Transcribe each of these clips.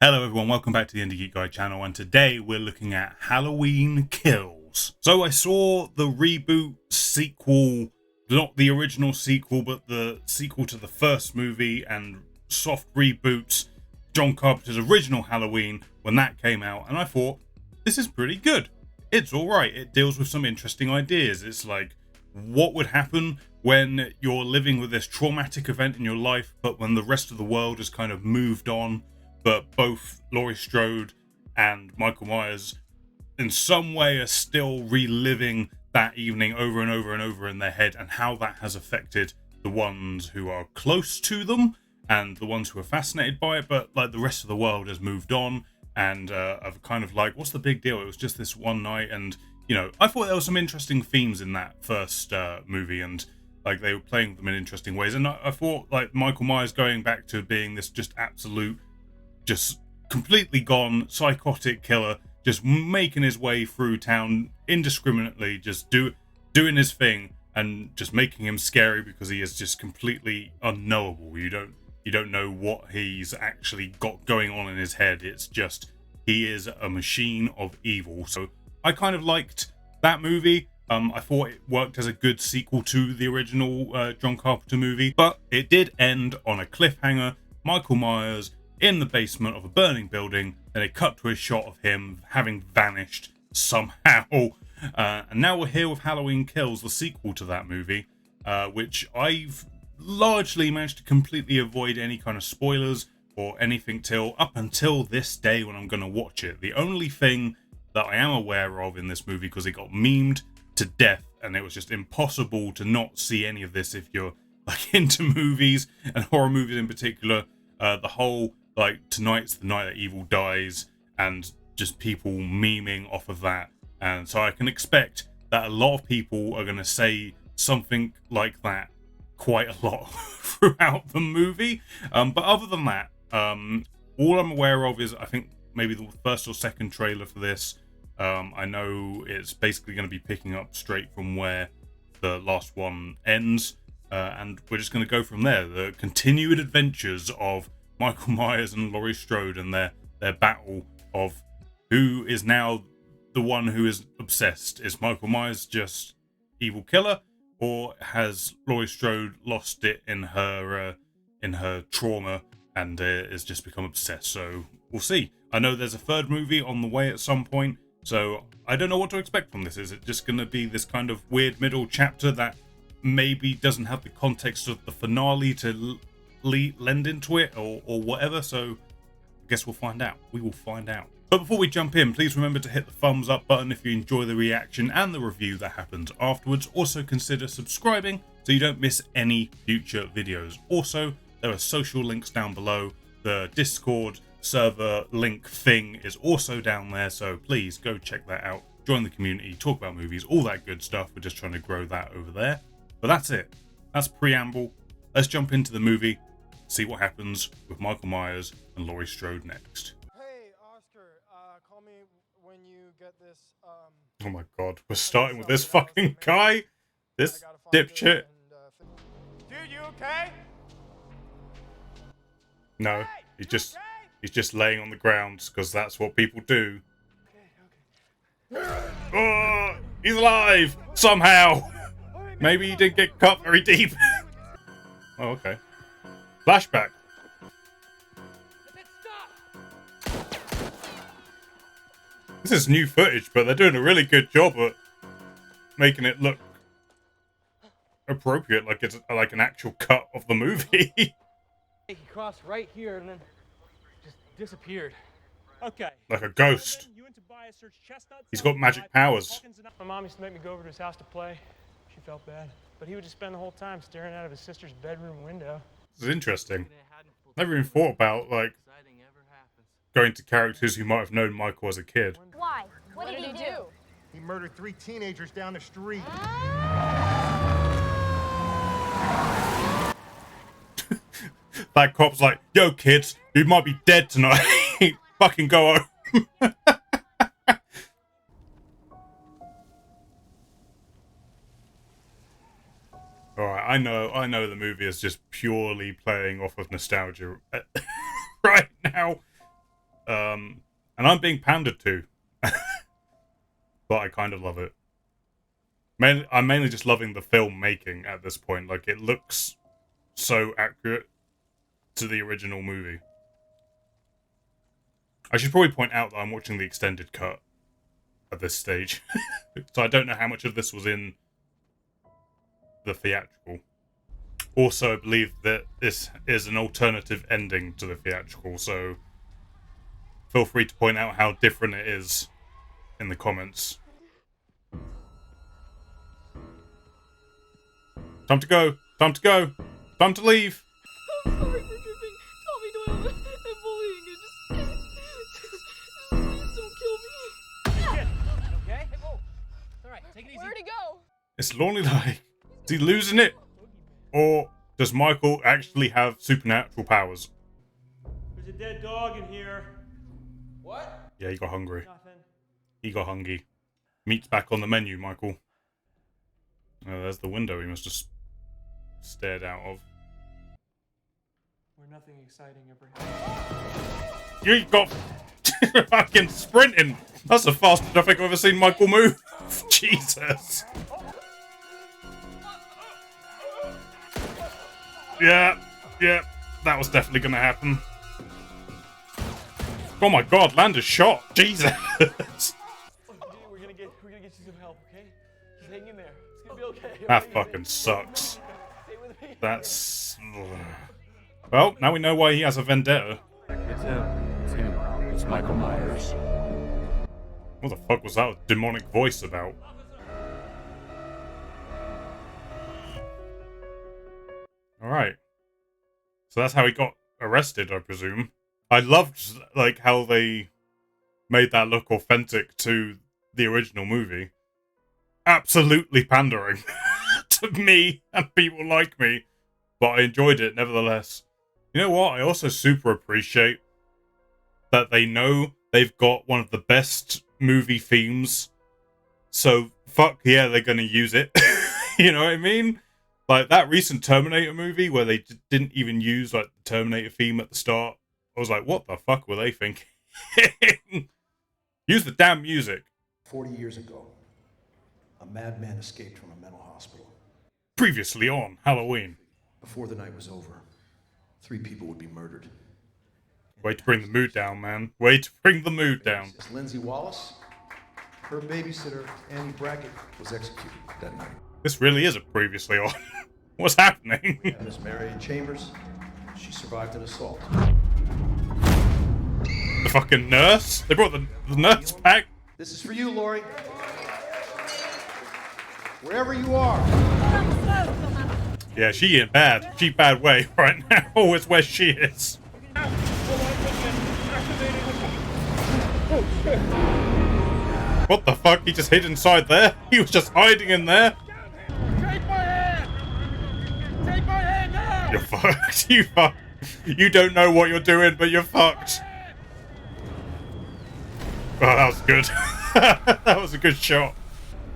Hello everyone, welcome back to the Indie Geek Guy channel, and today we're looking at Halloween Kills. So I saw the reboot sequel, not the original sequel, but the sequel to the first movie and soft reboots, John Carpenter's original Halloween, when that came out, and I thought, this is pretty good. It's alright, it deals with some interesting ideas. It's like, what would happen when you're living with this traumatic event in your life, but when the rest of the world has kind of moved on, but both Laurie Strode and Michael Myers in some way are still reliving that evening over and over and over in their head, and how that has affected the ones who are close to them and the ones who are fascinated by it, but like the rest of the world has moved on and I've kind of like, what's the big deal? It was just this one night, and you know, I thought there were some interesting themes in that first movie, and like they were playing them in interesting ways, and I thought like Michael Myers going back to being this just absolute, just completely gone psychotic killer, just making his way through town indiscriminately, just doing his thing, and just making him scary because he is just completely unknowable. You don't know what he's actually got going on in his head. It's just, he is a machine of evil. So I kind of liked that movie. I thought it worked as a good sequel to the original John Carpenter movie, but it did end on a cliffhanger. Michael Myers in the basement of a burning building, and it cut to a shot of him having vanished somehow. And now we're here with Halloween Kills, the sequel to that movie, which I've largely managed to completely avoid any kind of spoilers or anything up until this day when I'm going to watch it. The only thing that I am aware of in this movie, because it got memed to death, and it was just impossible to not see any of this if you're like into movies and horror movies in particular, the whole like tonight's the night that evil dies, and just people memeing off of that. And so I can expect that a lot of people are going to say something like that quite a lot throughout the movie. But other than that, all I'm aware of is I think maybe the first or second trailer for this. I know it's basically going to be picking up straight from where the last one ends, and we're just going to go from there. The continued adventures of Michael Myers and Laurie Strode and their battle of who is now the one who is obsessed. Is Michael Myers just evil killer, or has Laurie Strode lost it in her trauma and has just become obsessed? So we'll see. I know there's a third movie on the way at some point, so I don't know what to expect from this. Is it just going to be this kind of weird middle chapter that maybe doesn't have the context of the finale to lend into it, or whatever? So I guess we'll find out. We will find out. But before we jump in, please remember to hit the thumbs up button if you enjoy the reaction and the review that happens afterwards. Also consider subscribing so you don't miss any future videos. Also, there are social links down below. The Discord server link thing is also down there, so please go check that out. Join the community, talk about movies, all that good stuff. We're just trying to grow that over there. But that's it. That's preamble. Let's jump into the movie, see what happens with Michael Myers and Laurie Strode next. Hey, Oscar, call me when you get this, Oh my god, we're starting with this fucking guy? This dipshit? Dude, you okay? No, he's just laying on the ground, because that's what people do. Oh, he's alive! Somehow! Maybe he didn't get cut very deep. Oh, okay. Flashback. This is new footage, but they're doing a really good job at making it look appropriate, like it's like an actual cut of the movie. He crossed right here and then just disappeared. Okay. Like a ghost. You and Tobias searched Chestnut. He's got magic powers. My mom used to make me go over to his house to play. She felt bad, but he would just spend the whole time staring out of his sister's bedroom window. This is interesting. Never even thought about like going to characters who might have known Michael as a kid. Why? What did he do? He murdered 3 teenagers down the street. That cop's like, yo kids, you might be dead tonight. Fucking go home. Alright, I know the movie is just purely playing off of nostalgia right now. And I'm being pandered to. But I kind of love it. I'm mainly just loving the filmmaking at this point. Like, it looks so accurate to the original movie. I should probably point out that I'm watching the extended cut at this stage. So I don't know how much of this was in the theatrical. Also, I believe that this is an alternative ending to the theatrical, so feel free to point out how different it is in the comments. Time to go! Time to go! Time to leave! I'm sorry for tripping Tommy Doyle and bullying you. Just please don't kill me. Okay? Hey, whoa. All right, take it easy. Where'd he go? It's lonely like. Is he losing it? Or does Michael actually have supernatural powers? There's a dead dog in here. What? Yeah, he got hungry. Nothing. He got hungry. Meat's back on the menu, Michael. Oh, there's the window he must have stared out of. Where nothing exciting ever happens. You got fucking sprinting. That's the fastest I think I've ever seen Michael move. Jesus. Yeah, that was definitely gonna happen. Oh my god, Lander's shot. Jesus. We're gonna get you some help, okay? Just hang in there. It's gonna be okay. That fucking sucks. Stay with me. That's... Well, now we know why he has a vendetta. It's him. It's him. It's Michael Myers. What the fuck was that demonic voice about? Alright. So that's how he got arrested, I presume. I loved, like, how they made that look authentic to the original movie. Absolutely pandering to me and people like me. But I enjoyed it nevertheless. You know what? I also super appreciate that they know they've got one of the best movie themes. So, fuck yeah, they're gonna use it. You know what I mean? Like, that recent Terminator movie where they didn't even use, like, the Terminator theme at the start. I was like, what the fuck were they thinking? Use the damn music. 40 years ago, a madman escaped from a mental hospital. Previously on Halloween. Before the night was over, 3 people would be murdered. Way to bring the mood down, man. Way to bring the mood down. Lindsay Wallace, her babysitter, Annie Brackett, was executed that night. This really is a previously on. What's happening? And Miss Marion Chambers, she survived an assault. The fucking nurse? They brought the nurse back? This is for you, Laurie. Wherever you are. Yeah, she in bad. She bad way right now. It's where she is. What the fuck? He just hid inside there? He was just hiding in there? Take my hand! Take my hand now! You're fucked. You fucked. You don't know what you're doing, but you're fucked. Oh, that was good. That was a good shot.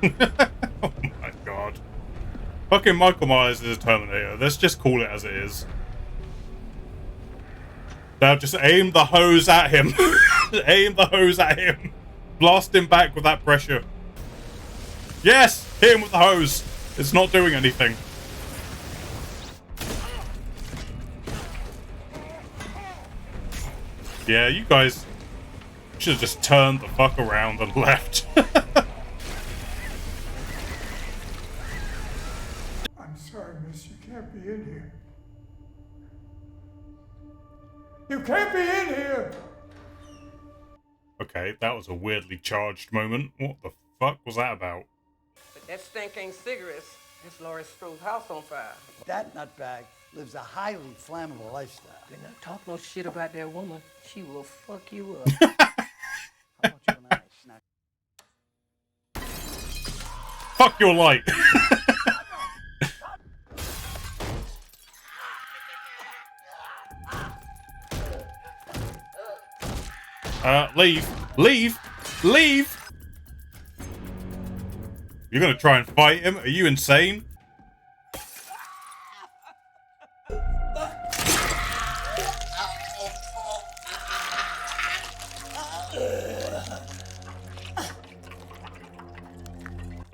Oh my god. Fucking Michael Myers is a Terminator. Let's just call it as it is. Now just aim the hose at him. Aim the hose at him. Blast him back with that pressure. Yes! Hit him with the hose. It's not doing anything. Yeah, you guys should have just turned the fuck around and left. I'm sorry, miss. You can't be in here. You can't be in here! Okay, that was a weirdly charged moment. What the fuck was that about? But that stink ain't cigarettes. That's Laurie Strode's house on fire. That nutbag lives a highly flammable lifestyle. Better not talk no shit about that woman. She will fuck you up. How about you and I snack? Fuck your light. Leave. Leave. Leave. You're gonna try and fight him? Are you insane?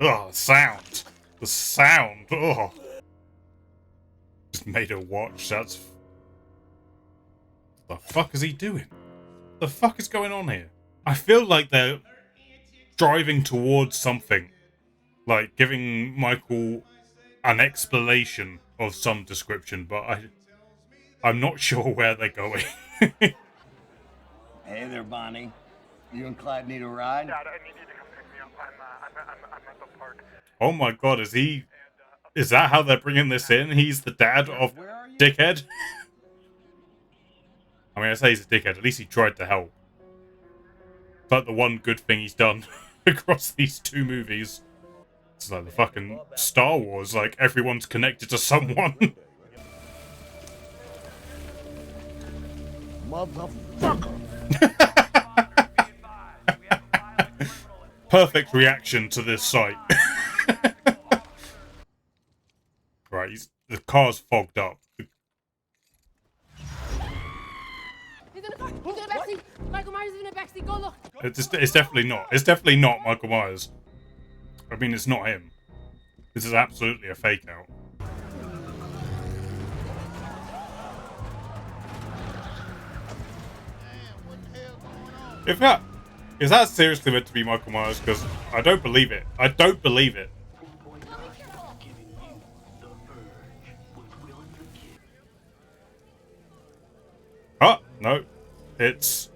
Oh, sound. The sound. Oh. Just made her watch. That's... The fuck is he doing? The fuck is going on here? I feel like they're driving towards something. Like giving Michael an explanation of some description, but I'm not sure where they're going. Hey there, Bonnie. You and Clyde need a ride? Dad, I need you to come pick me up. I'm at the park. Oh my god, is that how they're bringing this in? He's the dad of Dickhead? I mean, I say he's a dickhead. At least he tried to help. It's like the one good thing he's done across these two movies. It's like the fucking Star Wars. Like, everyone's connected to someone. Motherfucker. Perfect reaction to this sight. Right, the car's fogged up. He's in the car. He's in the backseat. Michael Myers is in the backseat. Go look. It's definitely not. It's definitely not Michael Myers. I mean, it's not him. This is absolutely a fake out. Is that seriously meant to be Michael Myers? Because I don't believe it. I don't believe it. Oh, no. It's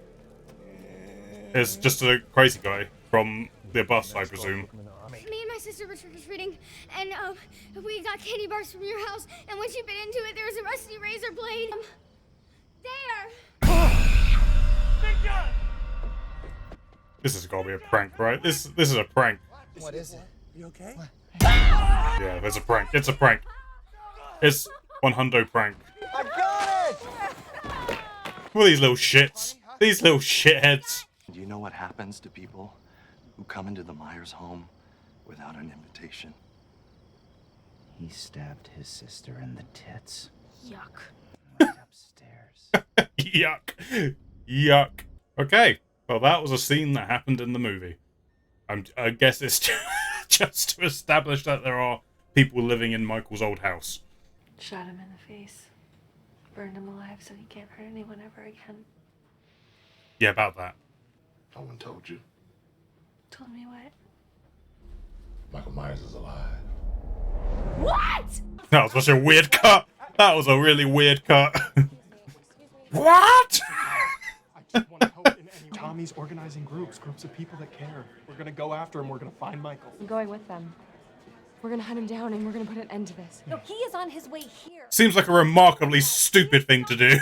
just a crazy guy from the bus, I presume. Me and my sister were trick-or-treating, and we got candy bars from your house, and when she bit into it, there was a rusty razor blade. There! Big John! This has got to be a prank, right? This is a prank. What is it? You okay? Yeah, it's a prank. It's a prank. It's 100 prank. I got it! What are these little shits? These little shitheads. Do you know what happens to people who come into the Myers home without an invitation? He stabbed his sister in the tits. Yuck. Right upstairs. Yuck. Yuck. Okay. Well, that was a scene that happened in the movie. I guess it's just to establish that there are people living in Michael's old house. Shot him in the face. Burned him alive so he can't hurt anyone ever again. Yeah, about that. No one told you. Told me what? Michael Myers is alive. What? That was such a weird cut. That was a really weird cut. What? I just want to help in any way. Tommy's organizing groups of people that care. We're gonna go after him. We're gonna find Michael. I'm going with them. We're gonna hunt him down and we're gonna put an end to this. No, he is on his way here. Seems like a remarkably stupid thing to do.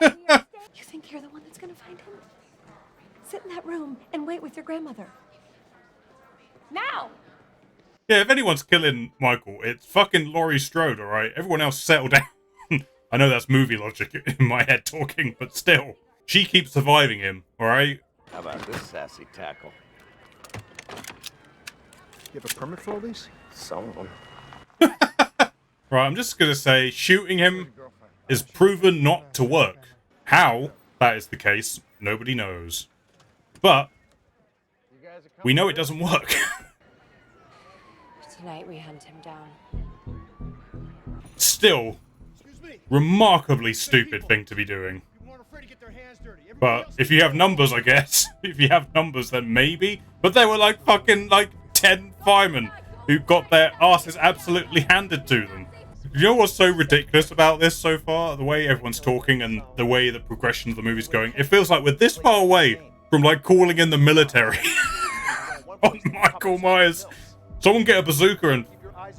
You think you're the one that's gonna find him? Sit in that room and wait with your grandmother. Now! Yeah, if anyone's killing Michael, it's fucking Laurie Strode, alright? Everyone else settle down. I know that's movie logic in my head talking, but still. She keeps surviving him, alright? How about this sassy tackle? You have a permit for all these? Some of them. Right, I'm just gonna say, shooting him is proven not to work. How that is the case, nobody knows. But, we know it doesn't work. Tonight we hunt him down. Still, remarkably stupid thing to be doing. But if you have numbers, I guess. If you have numbers, then maybe. But there were like fucking 10 firemen who got their asses absolutely handed to them. You know what's so ridiculous about this so far? The way everyone's talking and the way the progression of the movie's going. It feels like we're this far away from calling in the military on Michael Myers. Someone get a bazooka and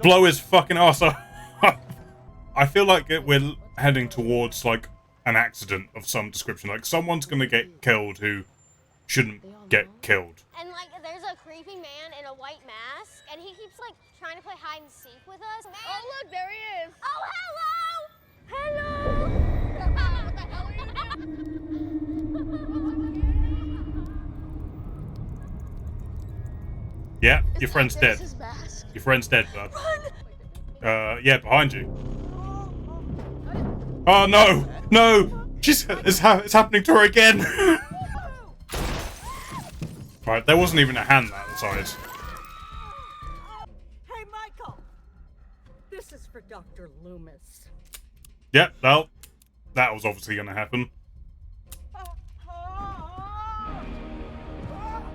blow his fucking ass up. I feel like we're heading towards an accident of some description. Like someone's gonna get killed who shouldn't get killed. And there's a creepy man in a white mask, and he keeps trying to play hide and seek with us. Man. Oh look, there he is. Oh hello! Hello! What the hell are you doing? Yeah, your friend's dead. Your friend's dead, bud. Run! Yeah, behind you. Oh no! No! It's happening to her again! Right, there wasn't even a hand that size. Dr. Loomis. Yep, well, that was obviously going to happen.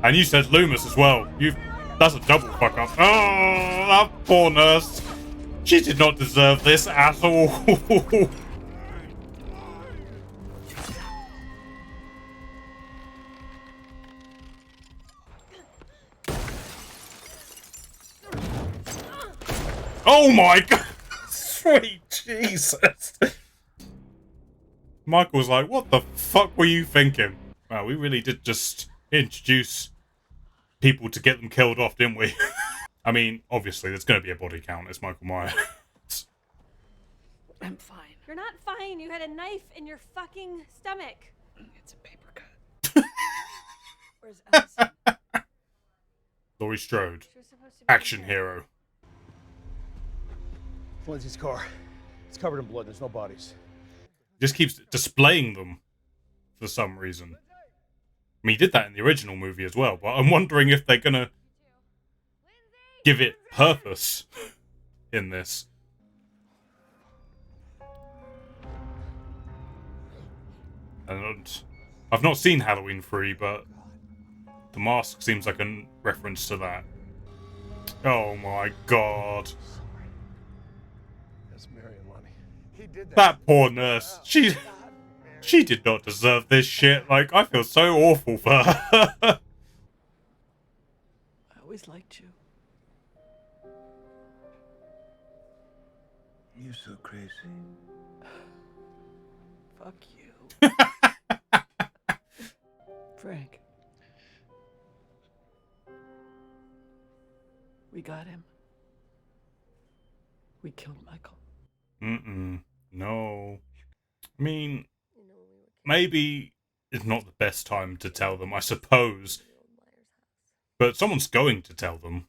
And you said Loomis as well. That's a double fuck up. Oh, that poor nurse. She did not deserve this at all. Oh my god! Sweet Jesus! Michael was like, what the fuck were you thinking? Wow, we really did just introduce people to get them killed off, didn't we? I mean, obviously, there's going to be a body count. It's Michael Myers. I'm fine. You're not fine. You had a knife in your fucking stomach. It's a paper cut. Where's Allison? Laurie Strode. Action hero. Lindsay's car. It's covered in blood. There's no bodies. Just keeps displaying them for some reason. I mean, he did that in the original movie as well, but I'm wondering if they're gonna give it purpose in this. And I've not seen Halloween 3, but the mask seems like a reference to that. Oh my god. That's Mary and Lonnie. He did that. That poor nurse. She did not deserve this shit. Like, I feel so awful for her. I always liked you. You're so crazy. Fuck you. Frank. We got him. We killed Michael. No. I mean, maybe it's not the best time to tell them, I suppose. But someone's going to tell them.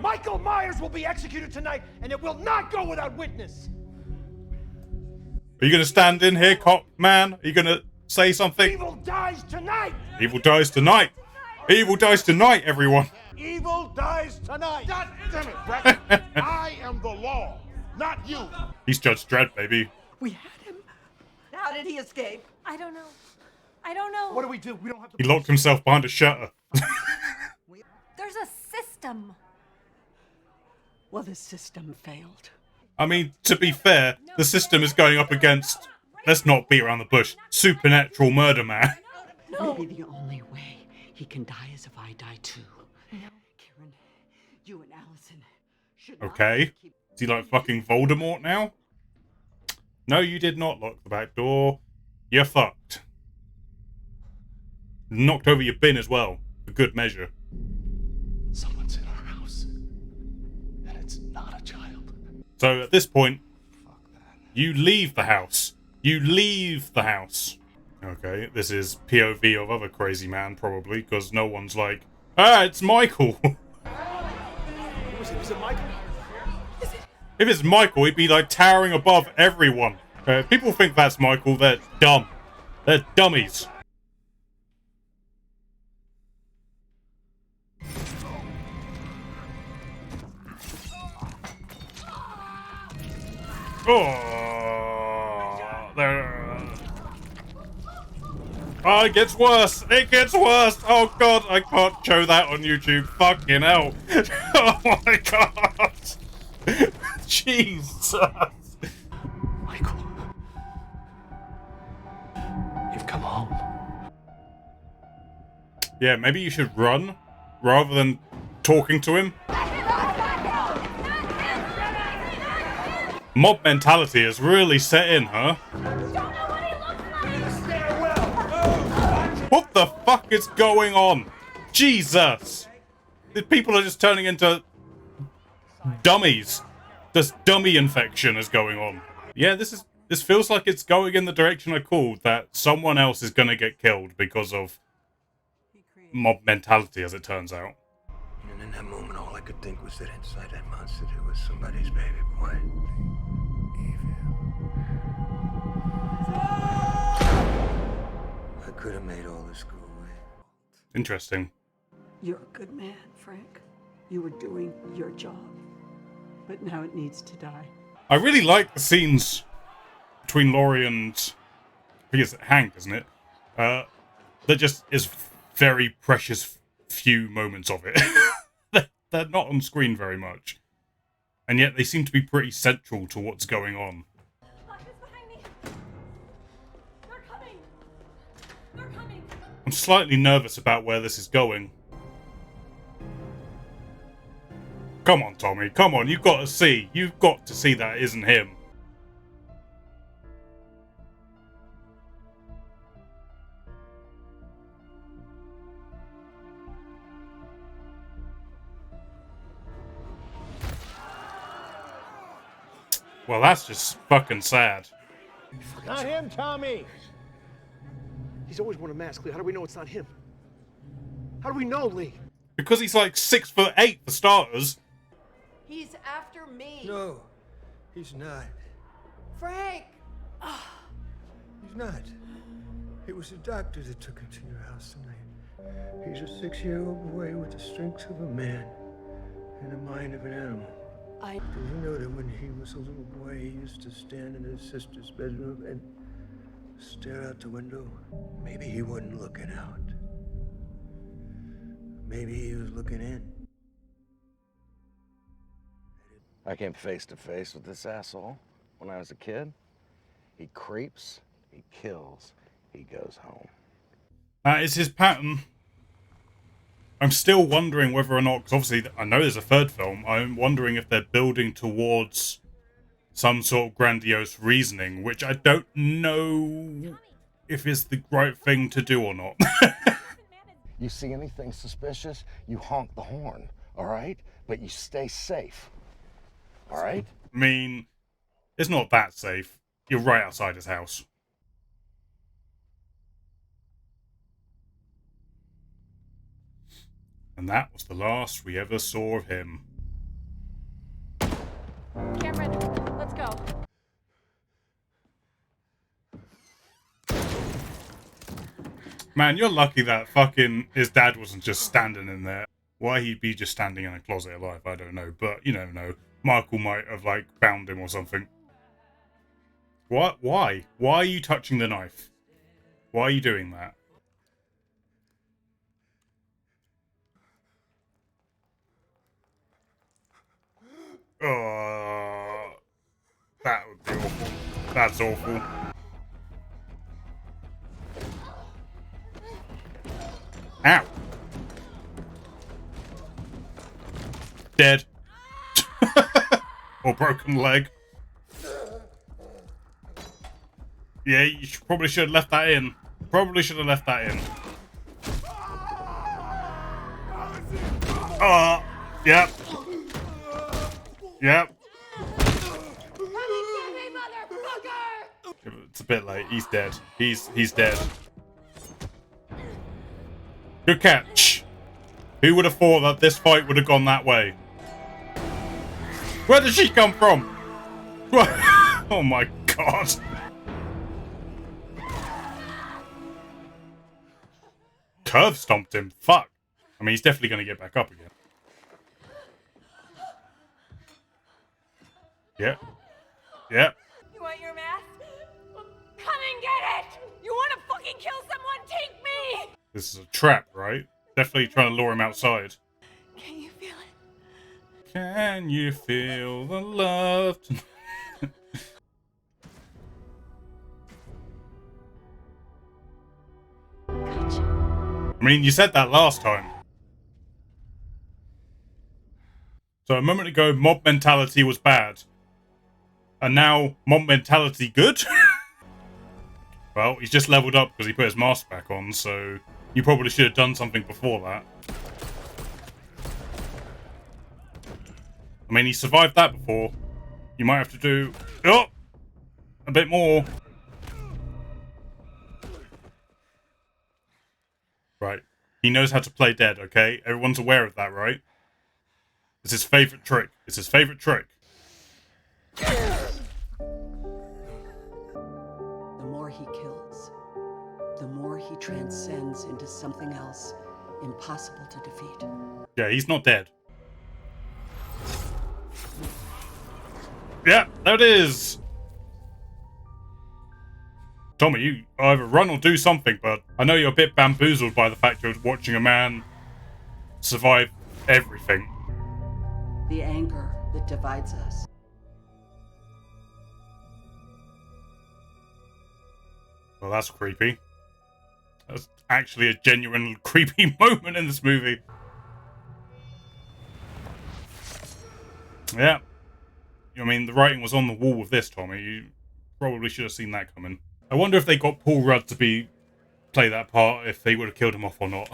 Michael Myers will be executed tonight, and it will not go without witness. Are you going to stand in here, cop man? Are you going to say something? Evil dies tonight. Evil dies tonight. Evil dies tonight, everyone. Evil dies tonight. God damn it, Brett. I am the law, not you. He's Judge Dredd, baby. We had him. How did he escape? I don't know. I don't know. What do? We don't have to. He locked himself behind a shutter. There's a system. Well, the system failed. I mean, to be fair, the system is going up against, let's not beat around the bush, supernatural murder man. No. Maybe the only way he can die is if I die too. No. Karen, you and Allison should not. Okay. Is he like fucking Voldemort now? No, you did not lock the back door. You're fucked. Knocked over your bin as well, for good measure. Someone's in our house. And it's not a child. So at this point, you leave the house. You leave the house. Okay, this is POV of other crazy man, probably, because no one's like, ah, it's Michael. Was it Michael? If it's Michael, he'd be like towering above everyone. If people think that's Michael, they're dumb. They're dummies. Oh, it gets worse. It gets worse. Oh god, I can't show that on YouTube. Fucking hell. Oh my god. Jesus. Michael. You've come home. Yeah, maybe you should run rather than talking to him. Mob mentality has really set in, huh? What the fuck is going on? Jesus! The people are just turning into dummies. This dummy infection is going on. Yeah, this feels like it's going in the direction I called, that someone else is gonna get killed because of mob mentality, as it turns out. And in that moment, all I could think was that inside that monster there was somebody's baby boy. I could have made all this go away. Interesting. You're a good man, Frank. You were doing your job. But now it needs to die. I really like the scenes between Laurie and, I think it's Hank, isn't it? That just is very precious few moments of it. They're not on screen very much. And yet they seem to be pretty central to what's going on. I'm slightly nervous about where this is going. Come on, Tommy. Come on, you've got to see. You've got to see that isn't him. Well, that's just fucking sad. Not him, Tommy! He's always worn a mask, Lee. How do we know it's not him? How do we know, Lee? Because he's like 6'8" for starters. He's after me. No, he's not. Frank! He's not. It was the doctor that took him to your house tonight. He's a 6-year-old boy with the strength of a man and the mind of an animal. Did you know that when he was a little boy, he used to stand in his sister's bedroom and stare out the window? Maybe he wasn't looking out. Maybe he was looking in. I came face to face with this asshole when I was a kid. He creeps, he kills, he goes home. That is his pattern. I'm still wondering whether or not, because obviously I know there's a third film, I'm wondering if they're building towards some sort of grandiose reasoning, which I don't know if is the right thing to do or not. You see anything suspicious, you honk the horn, all right? But you stay safe, all right? I mean, it's not that safe. You're right outside his house. And that was the last we ever saw of him. Cameron, let's go. Man, you're lucky that fucking his dad wasn't just standing in there. Why he'd be just standing in a closet alive, I don't know. But, you never know. Michael might have, like, bound him or something. What? Why? Why are you touching the knife? Why are you doing that? Oh, that would be awful. That's awful. Ow. Dead. Or broken leg. Yeah, you probably should have left that in. Probably should have left that in. Yep. Yep. It's a bit late. He's dead. He's dead. Good catch. Who would have thought that this fight would have gone that way? Where did she come from? Oh my god. Curve stomped him. Fuck. I mean, he's definitely going to get back up again. Yep. Yep. You want your mask? Come and get it! You want to fucking kill someone? Take me! This is a trap, right? Definitely trying to lure him outside. Can you feel it? Can you feel the love? Gotcha. I mean, you said that last time. So a moment ago, mob mentality was bad. And now, mob mentality good? Well, he's just leveled up because he put his mask back on, so you probably should have done something before that. I mean, he survived that before. You might have to do a bit more. Right. He knows how to play dead, okay? Everyone's aware of that, right? It's his favorite trick. It's his favorite trick. The more he kills, the more he transcends into something else impossible to defeat. Yeah, he's not dead. Yeah, there it is. Tommy, you either run or do something, but I know you're a bit bamboozled by the fact you're watching a man survive everything. The anger that divides us. Well, that's creepy. That's actually a genuine creepy moment in this movie. Yeah. I mean, the writing was on the wall with this, Tommy. You probably should have seen that coming. I wonder if they got Paul Rudd to play that part, if they would have killed him off or not.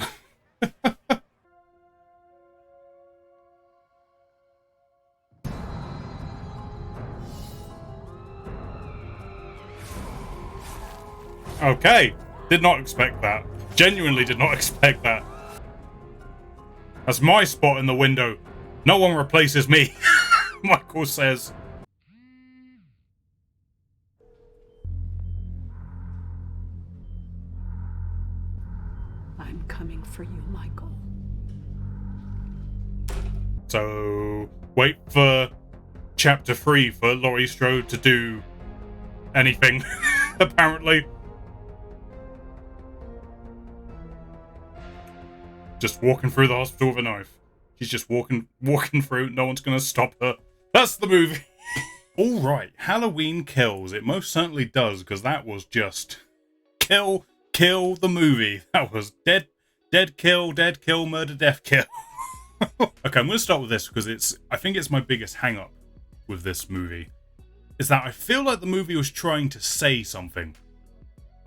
Okay. Did not expect that. Genuinely did not expect that. That's my spot in the window. No one replaces me, Michael says. I'm coming for you, Michael. So, wait for chapter 3 for Laurie Strode to do anything, apparently. Just walking through the hospital with a knife. She's just walking through. No one's gonna stop her. That's the movie. All right, Halloween Kills. It most certainly does, because that was just kill the movie. That was dead, kill, murder, death, kill. Okay, I'm gonna start with this because I think it's my biggest hang-up with this movie. Is that I feel like the movie was trying to say something.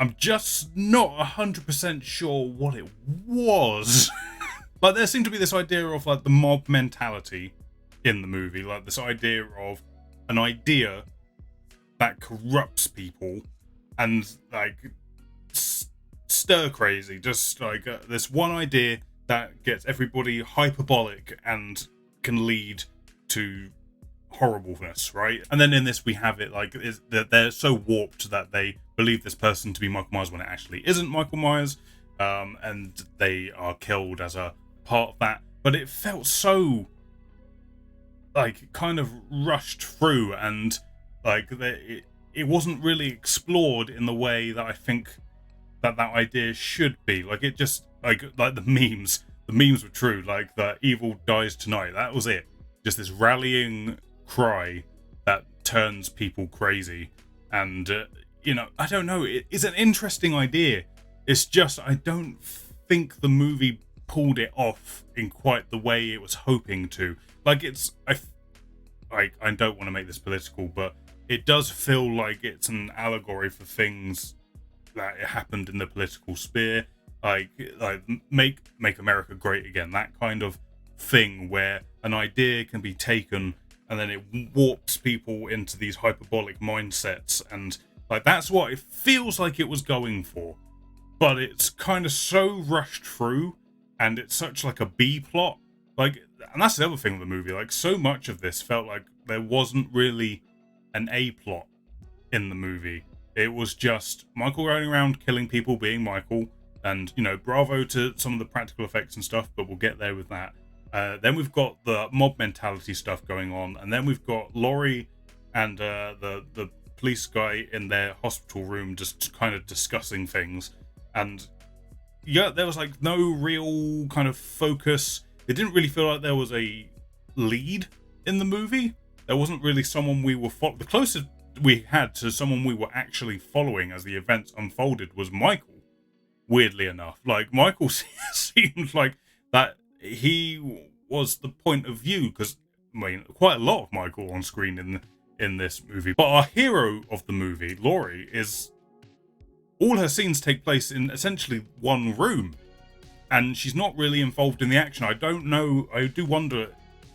I'm just not 100% sure what it was. Like, there seemed to be this idea of, like, the mob mentality in the movie. Like, this idea of an idea that corrupts people and, like, stir crazy. Just, like, this one idea that gets everybody hyperbolic and can lead to horribleness, right? And then in this we have it like they're so warped that they believe this person to be Michael Myers when it actually isn't Michael Myers, and they are killed as a part of that. But it felt so like kind of rushed through, and like it wasn't really explored in the way that I think that idea should be. Like, it just like the memes were true, like the evil dies tonight, that was it. Just this rallying cry that turns people crazy. And I don't know, it's an interesting idea. It's just I don't think the movie pulled it off in quite the way it was hoping to. Like, I don't want to make this political, but it does feel like it's an allegory for things that happened in the political sphere, like make America great again, that kind of thing where an idea can be taken and then it warps people into these hyperbolic mindsets, and like that's what it feels like it was going for. But it's kind of so rushed through, and it's such like a B plot, like, and that's the other thing with the movie, like so much of this felt like there wasn't really an A plot in the movie. It was just Michael running around killing people, being Michael, and bravo to some of the practical effects and stuff, but we'll get there with that. Then we've got the mob mentality stuff going on, and then we've got Laurie and the police guy in their hospital room just kind of discussing things. And yeah, there was like no real kind of focus. It didn't really feel like there was a lead in the movie. There wasn't really someone we were the closest we had to someone we were actually following as the events unfolded was Michael. Weirdly enough, like Michael seemed like that he was the point of view, because I mean quite a lot of Michael on screen in this movie. But our hero of the movie, Laurie, is all her scenes take place in essentially one room, and she's not really involved in the action. I don't know. I do wonder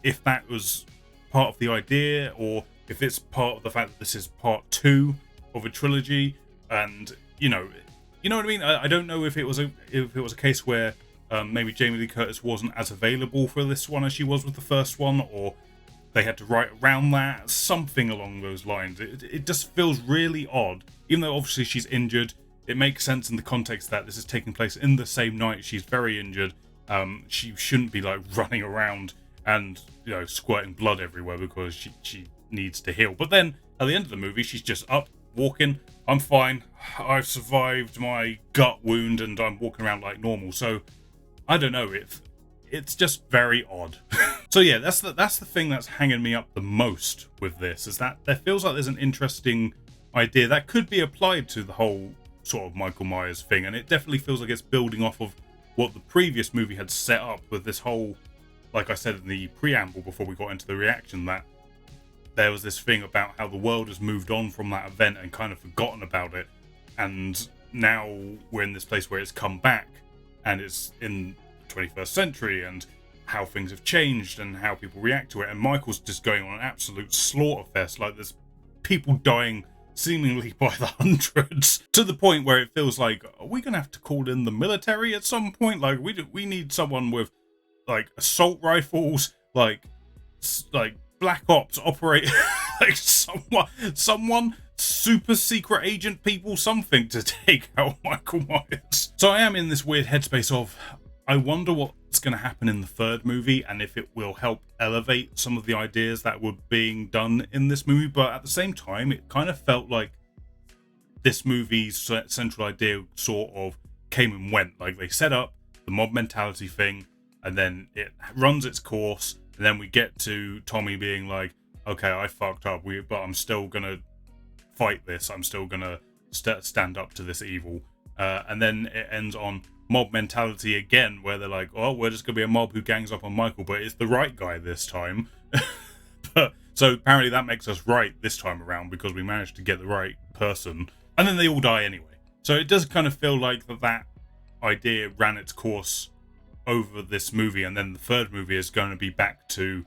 if that was part of the idea, or if it's part of the fact that this is part 2 of a trilogy, and you know what I mean. I don't know if it was a case where maybe Jamie Lee Curtis wasn't as available for this one as she was with the first one, or they had to write around that, something along those lines. It just feels really odd, even though obviously she's injured. It makes sense in the context that this is taking place in the same night. She's very injured. She shouldn't be like running around and squirting blood everywhere because she needs to heal. But then at the end of the movie, she's just up, walking. I'm fine. I've survived my gut wound and I'm walking around like normal. So I don't know. It's just very odd. So yeah, that's the thing that's hanging me up the most with this, is that there feels like there's an interesting idea that could be applied to the whole sort of Michael Myers thing, and it definitely feels like it's building off of what the previous movie had set up with this whole, like I said in the preamble before we got into the reaction, that there was this thing about how the world has moved on from that event and kind of forgotten about it, and now we're in this place where it's come back and it's in the 21st century and how things have changed and how people react to it, and Michael's just going on an absolute slaughter fest. Like, there's people dying seemingly by the hundreds, to the point where it feels like, are we gonna have to call in the military at some point? Like, we need someone with like assault rifles, like Black Ops operate, like someone super secret agent people, something to take out Michael Myers. So I am in this weird headspace of, I wonder what's going to happen in the third movie and if it will help elevate some of the ideas that were being done in this movie. But at the same time, it kind of felt like this movie's central idea sort of came and went. Like, they set up the mob mentality thing and then it runs its course, and then we get to Tommy being like, okay, I fucked up, but I'm still going to fight this. I'm still going to stand up to this evil. And then it ends on mob mentality again, where they're like, oh, we're just gonna be a mob who gangs up on Michael, but it's the right guy this time. But so apparently that makes us right this time around because we managed to get the right person, and then they all die anyway. So it does kind of feel like that idea ran its course over this movie, and then the third movie is going to be back to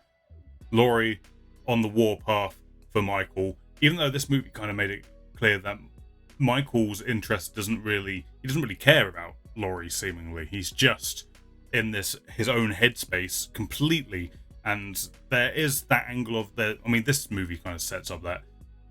Laurie on the warpath for Michael, even though this movie kind of made it clear that Michael's interest doesn't really care about Laurie, seemingly. He's just in his own headspace completely, and there is that angle of this movie kind of sets up that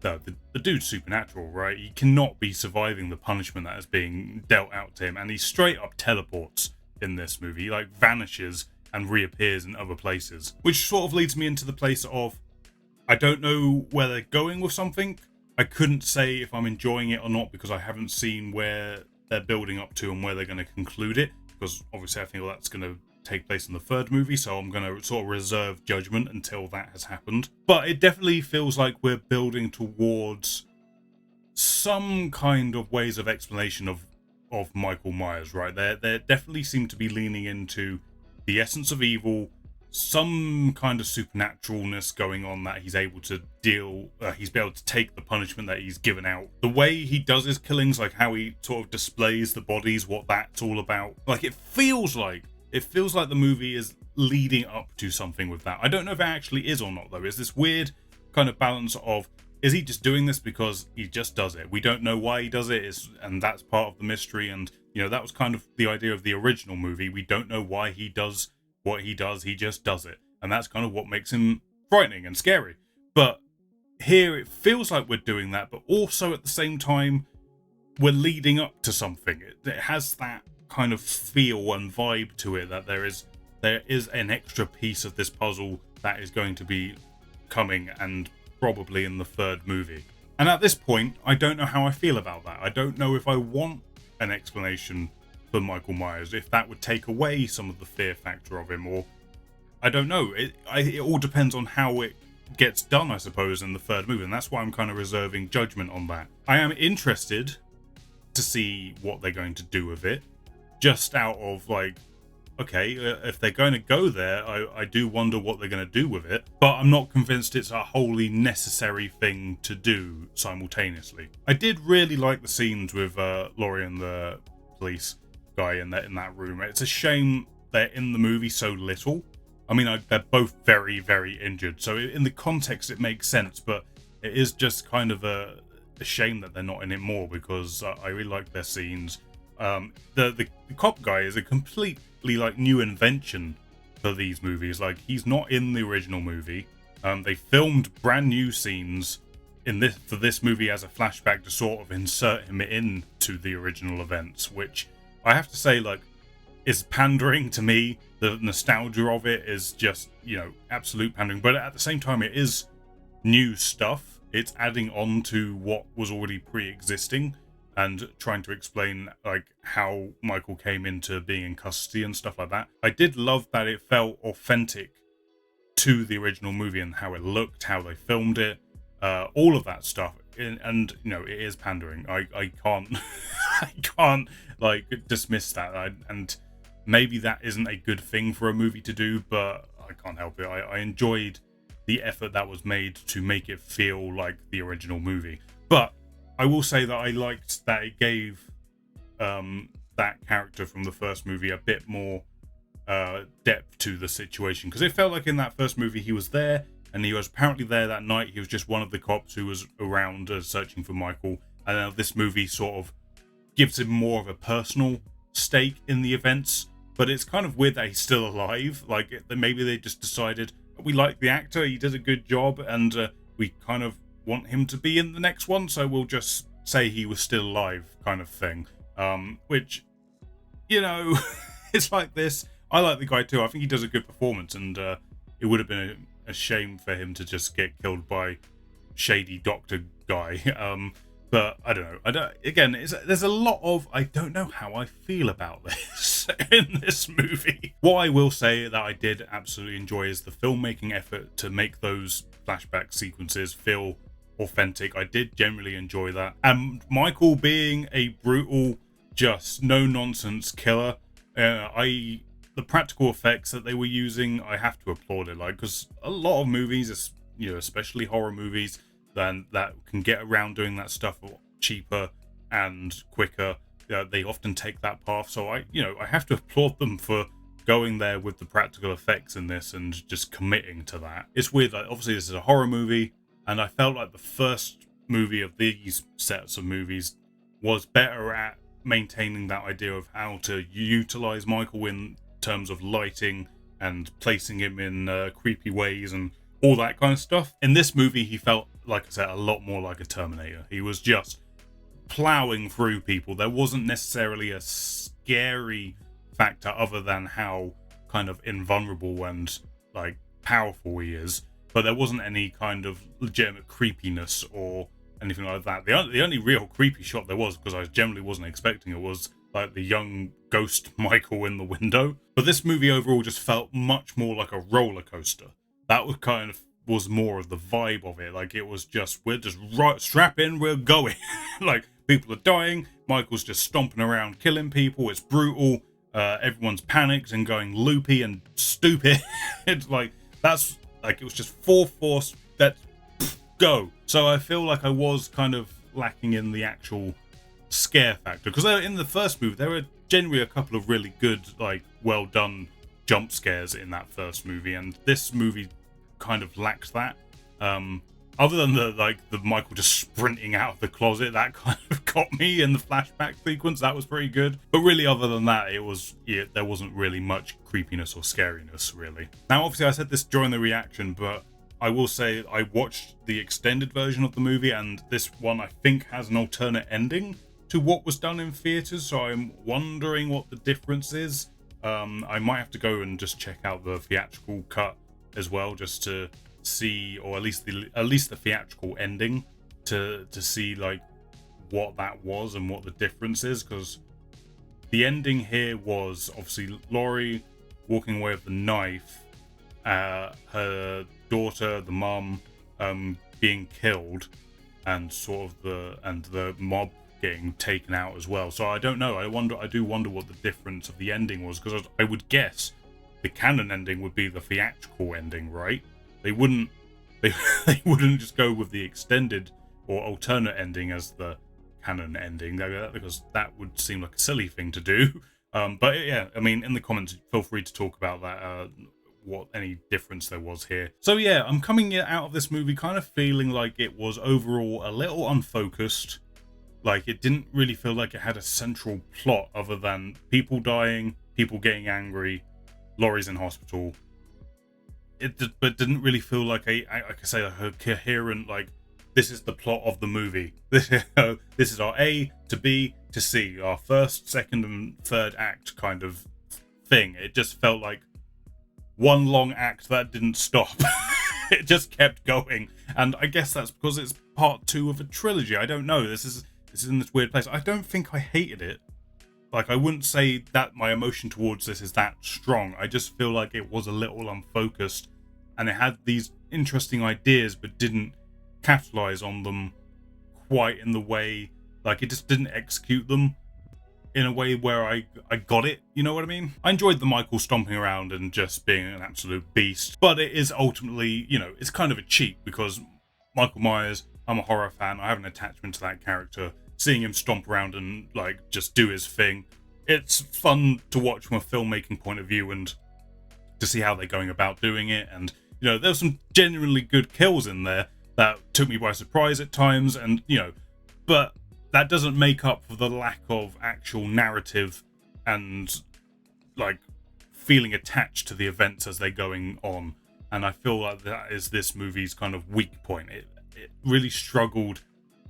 the dude's supernatural, right? He cannot be surviving the punishment that is being dealt out to him, and he straight up teleports in this movie. He like vanishes and reappears in other places, which sort of leads me into the place of, I don't know where they're going with something. I couldn't say if I'm enjoying it or not because I haven't seen where they're building up to and where they're going to conclude it, because obviously I think that's going to take place in the third movie, so I'm going to sort of reserve judgment until that has happened. But it definitely feels like we're building towards some kind of ways of explanation of Michael Myers, right? They definitely seem to be leaning into the essence of evil, some kind of supernaturalness going on that he's able to he's able to take the punishment that he's given out. The way he does his killings, like how he sort of displays the bodies, what that's all about. Like, it feels like the movie is leading up to something with that. I don't know if it actually is or not, though. It's this weird kind of balance of, is he just doing this because he just does it? We don't know why he does it, and that's part of the mystery. And, you know, that was kind of the idea of the original movie. We don't know why he does what he does, he just does it, and that's kind of what makes him frightening and scary. But here it feels like we're doing that, but also at the same time we're leading up to something. It has that kind of feel and vibe to it, that there is an extra piece of this puzzle that is going to be coming, and probably in the third movie. And at this point, I don't know how I feel about that. I don't know if I want an explanation for Michael Myers, if that would take away some of the fear factor of him, or I don't know. It all depends on how it gets done, I suppose, in the third movie, and that's why I'm kind of reserving judgment on that. I am interested to see what they're going to do with it, just out of like, okay, if they're going to go there, I do wonder what they're going to do with it, but I'm not convinced it's a wholly necessary thing to do simultaneously. I did really like the scenes with Laurie and the police guy in that room. It's a shame they're in the movie so little. I mean, they're both very, very injured, so in the context it makes sense, but it is just kind of a shame that they're not in it more, because I really like their scenes. The cop guy is a completely like new invention for these movies. Like, he's not in the original movie. They filmed brand new scenes for this movie as a flashback to sort of insert him into the original events, which I have to say, like, is pandering to me. The nostalgia of it is just, you know, absolute pandering. But at the same time, it is new stuff. It's adding on to what was already pre-existing and trying to explain like how Michael came into being in custody and stuff like that. I did love that it felt authentic to the original movie and how it looked, how they filmed it, all of that stuff. And you know, it is pandering. I can't I can't like dismiss that. And maybe that isn't a good thing for a movie to do, but I can't help it. I enjoyed the effort that was made to make it feel like the original movie. But I will say that I liked that it gave that character from the first movie a bit more depth to the situation, because it felt like in that first movie he was there and he was apparently there that night. He was just one of the cops who was around searching for Michael, and now this movie sort of gives him more of a personal stake in the events. But it's kind of weird that he's still alive. Like, maybe they just decided, we like the actor, he did a good job, and we kind of want him to be in the next one, so we'll just say he was still alive, kind of thing. Which, you know, it's like this. I like the guy too. I think he does a good performance, and it would have been a shame for him to just get killed by shady doctor guy. But I don't know. Again, there's a lot of I don't know how I feel about this in this movie. What I will say that I did absolutely enjoy is the filmmaking effort to make those flashback sequences feel authentic. I did generally enjoy that. And Michael being a brutal, just no-nonsense killer, the practical effects that they were using, I have to applaud it. Like, because a lot of movies, you know, especially horror movies, then that can get around doing that stuff cheaper and quicker. They often take that path. So I have to applaud them for going there with the practical effects in this and just committing to that. It's weird. Like, obviously this is a horror movie, and I felt like the first movie of these sets of movies was better at maintaining that idea of how to utilize Michael in terms of lighting and placing him in creepy ways and all that kind of stuff. In this movie, he felt, like I said, a lot more like a Terminator. He was just plowing through people. There wasn't necessarily a scary factor other than how kind of invulnerable and like powerful he is, but there wasn't any kind of legitimate creepiness or anything like that. The only real creepy shot there was, because I generally wasn't expecting it, was like the young ghost Michael in the window. But this movie overall just felt much more like a roller coaster. That was more of the vibe of it. Like, it was just, we're just strap in, we're going. Like, people are dying, Michael's just stomping around killing people, it's brutal, everyone's panicked and going loopy and stupid. It's like, that's like, it was just full force, let's go. So I feel like I was kind of lacking in the actual scare factor, because in the first movie there were generally a couple of really good, like, well done jump scares in that first movie, and this movie kind of lacked that. Other than the Michael just sprinting out of the closet, that kind of got me in the flashback sequence. That was pretty good. But really, other than that, there wasn't really much creepiness or scariness, really. Now, obviously, I said this during the reaction, but I will say I watched the extended version of the movie, and this one, I think, has an alternate ending to what was done in theaters, so I'm wondering what the difference is. I might have to go and just check out the theatrical cut as well, just to see, or at least the theatrical ending, to see like what that was and what the difference is, because the ending here was obviously Laurie walking away with the knife, her daughter, the mum, being killed, and sort of the mob getting taken out as well. So I don't know. I do wonder what the difference of the ending was, because I would guess the canon ending would be the theatrical ending, right? They wouldn't just go with the extended or alternate ending as the canon ending, because that would seem like a silly thing to do. But yeah, I mean, in the comments, feel free to talk about that, what any difference there was here. So yeah, I'm coming out of this movie kind of feeling like it was overall a little unfocused. Like, it didn't really feel like it had a central plot other than people dying, people getting angry, Laurie's in hospital. But didn't really feel like a coherent, like, this is the plot of the movie. This is our A to B to C, our first, second, and third act kind of thing. It just felt like one long act that didn't stop. It just kept going, and I guess that's because it's part 2 of a trilogy. I don't know. This is in this weird place. I don't think I hated it. Like, I wouldn't say that my emotion towards this is that strong. I just feel like it was a little unfocused, and it had these interesting ideas but didn't capitalize on them quite in the way, like, it just didn't execute them in a way where I got it, you know what I mean? I enjoyed the Michael stomping around and just being an absolute beast, but it is ultimately, you know, it's kind of a cheat because Michael Myers, I'm a horror fan, I have an attachment to that character. Seeing him stomp around and, like, just do his thing, it's fun to watch from a filmmaking point of view and to see how they're going about doing it. And, you know, there's some genuinely good kills in there that took me by surprise at times, and, you know, but that doesn't make up for the lack of actual narrative and, like, feeling attached to the events as they're going on. And I feel like that is this movie's kind of weak point. It really struggled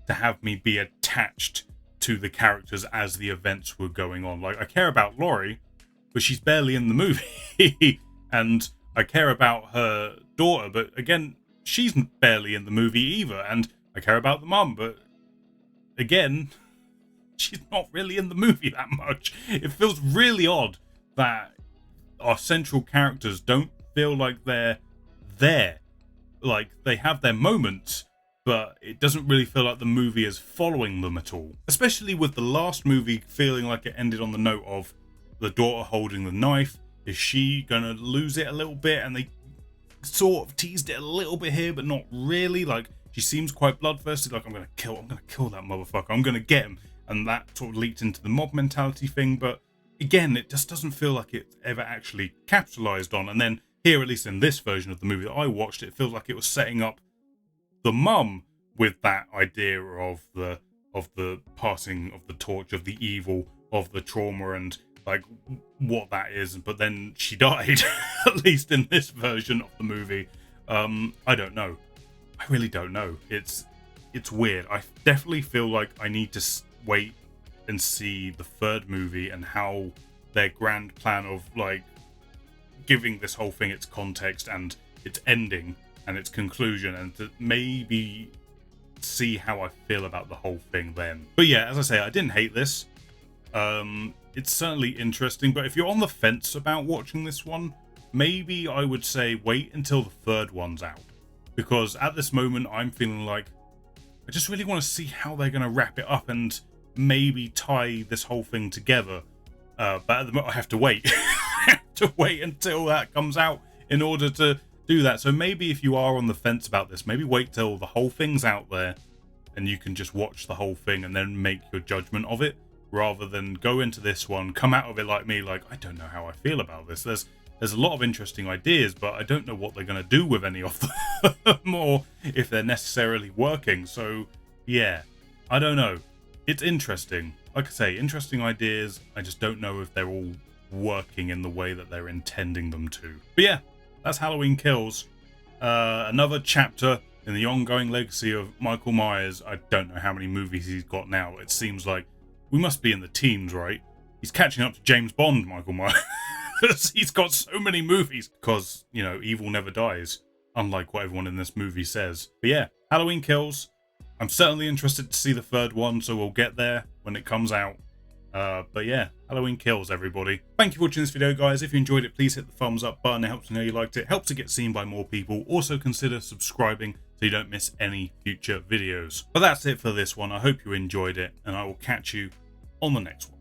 to have me be attached to the characters as the events were going on. Like, I care about Laurie, but she's barely in the movie. And I care about her daughter, but again, she's barely in the movie either. And I care about the mum, but again, she's not really in the movie that much. It feels really odd that our central characters don't feel like they're there. Like, they have their moments, but it doesn't really feel like the movie is following them at all. Especially with the last movie feeling like it ended on the note of the daughter holding the knife. Is she gonna lose it a little bit? And they sort of teased it a little bit here, but not really. Like, she seems quite bloodthirsty, like, I'm gonna kill that motherfucker, I'm gonna get him. And that sort of leaked into the mob mentality thing, but again, it just doesn't feel like it's ever actually capitalized on. And then here, at least in this version of the movie that I watched, it feels like it was setting up the mum with that idea of the passing of the torch, of the evil, of the trauma, and like what that is. But then she died, at least in this version of the movie. I don't know. I really don't know. It's weird. I definitely feel like I need to wait and see the third movie and how their grand plan of, like, giving this whole thing its context and its ending and its conclusion, and to maybe see how I feel about the whole thing then. But yeah, as I say, I didn't hate this. It's certainly interesting, but if you're on the fence about watching this one, maybe I would say wait until the third one's out. Because at this moment, I'm feeling like I just really want to see how they're going to wrap it up and maybe tie this whole thing together. But at the moment, I have to wait. I have to wait until that comes out in order to do that. So maybe if you are on the fence about this, maybe wait till the whole thing's out there and you can just watch the whole thing and then make your judgment of it, rather than go into this one, come out of it like me, like, I don't know how I feel about this. There's a lot of interesting ideas, but I don't know what they're going to do with any of them or if they're necessarily working. So yeah, I don't know. It's interesting. Like I say, interesting ideas. I just don't know if they're all working in the way that they're intending them to. But yeah, that's Halloween Kills. Another chapter in the ongoing legacy of Michael Myers. I don't know how many movies he's got now. It seems like we must be in the teens, right? He's catching up to James Bond, Michael Myers. He's got so many movies because, you know, evil never dies, unlike what everyone in this movie says. But yeah, Halloween Kills. I'm certainly interested to see the third one, so we'll get there when it comes out. But yeah, Halloween Kills, everybody. Thank you for watching this video, guys. If you enjoyed it, please hit the thumbs up button. It helps me know you liked it. Helps it get seen by more people. Also consider subscribing so you don't miss any future videos. But that's it for this one. I hope you enjoyed it, and I will catch you on the next one.